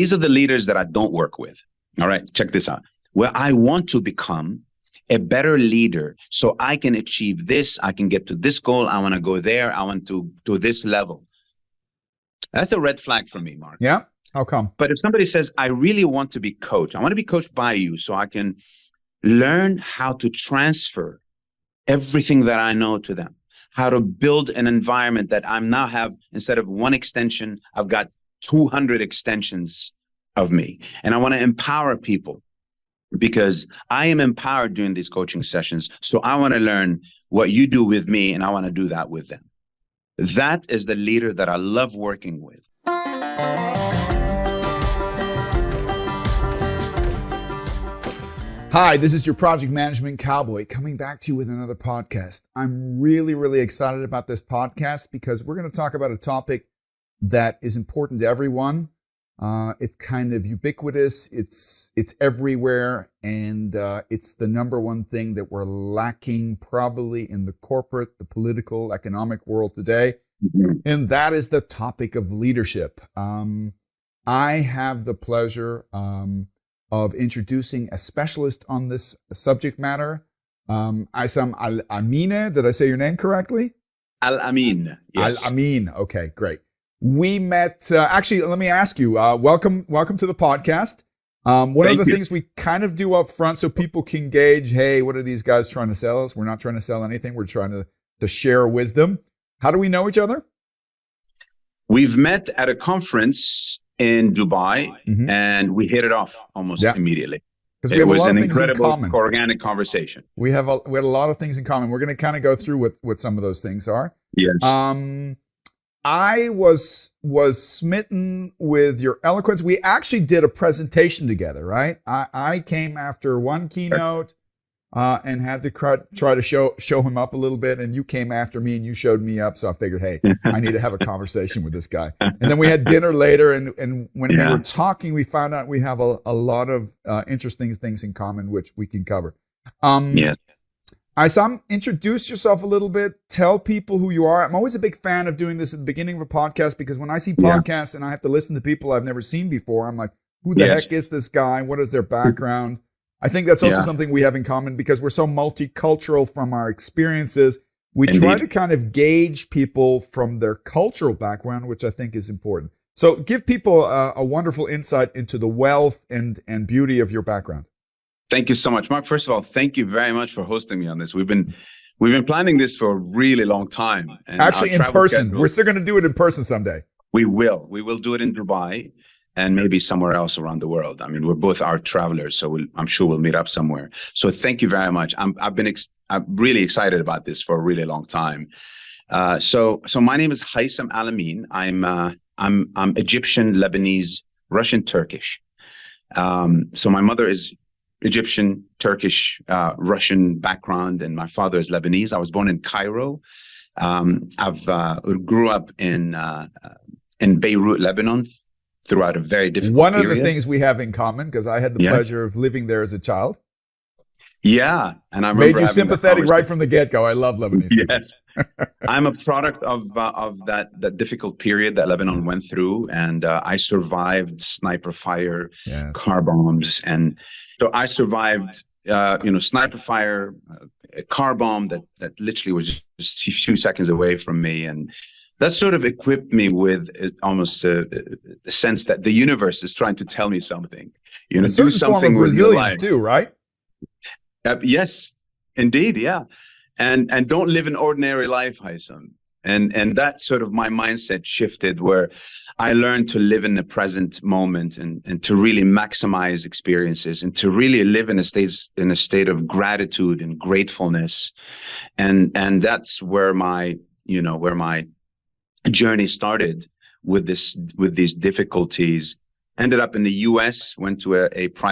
These are the leaders that I don't work with. All right, check this out. Where I want to become a better leader so I can achieve this, I can get to this goal, I want to go there, I want to this level. That's a red flag for me, Mark. Yeah? How come? But if somebody says, I really want to be coached, I want to be coached by you so I can learn how to transfer everything that I know to them, how to build an environment that I'm now have, instead of one extension, I've got 200 extensions of me. And I want to empower people because I am empowered during these coaching sessions. So I want to learn what you do with me, and I want to do that with them. That is the leader that I love working with. Hi, this is your project management cowboy coming back to you with another podcast. I'm really, really excited about this podcast because we're going to talk about a topic that is important to everyone. It's kind of ubiquitous. It's everywhere. And it's the number one thing that we're lacking probably in the corporate, the political, economic world today. Mm-hmm. And that is the topic of leadership. I have the pleasure of introducing a specialist on this subject matter. Hayssam Al Amine. Did I say your name correctly? Al Amine. Yes. Al Amine. Okay, great. We met, actually, let me ask you, welcome to the podcast. One of the things we kind of do up front so people can gauge, hey, what are these guys trying to sell us? We're not trying to sell anything. We're trying to share wisdom. How do we know each other? We've met at a conference in Dubai, mm-hmm. and we hit it off almost immediately. It was an incredible organic conversation. We had a lot of things in common. We're going to kind of go through what some of those things are. Yes. I was smitten with your eloquence. We actually did a presentation together, right? I came after one keynote and had to try to show him up a little bit, and you came after me and you showed me up. So I figured, hey, I need to have a conversation with this guy. And then we had dinner later, and when we were talking, we found out we have a lot of interesting things in common, which we can cover. Yes. Hayssam, introduce yourself a little bit. Tell people who you are. I'm always a big fan of doing this at the beginning of a podcast because when I see podcasts and I have to listen to people I've never seen before, I'm like, who the heck is this guy? What is their background? I think that's also something we have in common because we're so multicultural from our experiences. We try to kind of gauge people from their cultural background, which I think is important. So give people a wonderful insight into the wealth and beauty of your background. Thank you so much, Mark. First of all, thank you very much for hosting me on this. We've been planning this for a really long time. And actually, in person. We're still going to do it in person someday. We will. We will do it in Dubai and maybe somewhere else around the world. I mean, we're both our travelers, so I'm sure we'll meet up somewhere. So thank you very much. I'm really excited about this for a really long time. So my name is Hayssam Al Amine. I'm Egyptian, Lebanese, Russian, Turkish. So my mother is Egyptian, Turkish, Russian background, and my father is Lebanese. I was born in Cairo. I've grew up in Beirut, Lebanon, throughout a very difficult period. One of the things we have in common, because I had the pleasure of living there as a child. Yeah, and I remember made you sympathetic right from the get-go. I love Lebanese people. Yes, I'm a product of that difficult period that Lebanon went through, and I survived sniper fire, car bombs, and so I survived, sniper fire, a car bomb that literally was just a few seconds away from me, and that sort of equipped me with almost the sense that the universe is trying to tell me something. Do something with your life too, right? Yes, indeed, yeah, and don't live an ordinary life, Hayssam. And that sort of my mindset shifted where I learned to live in the present moment and to really maximize experiences and to really live in a state of gratitude and gratefulness. And that's where my journey started with these difficulties. Ended up in the US, went to a private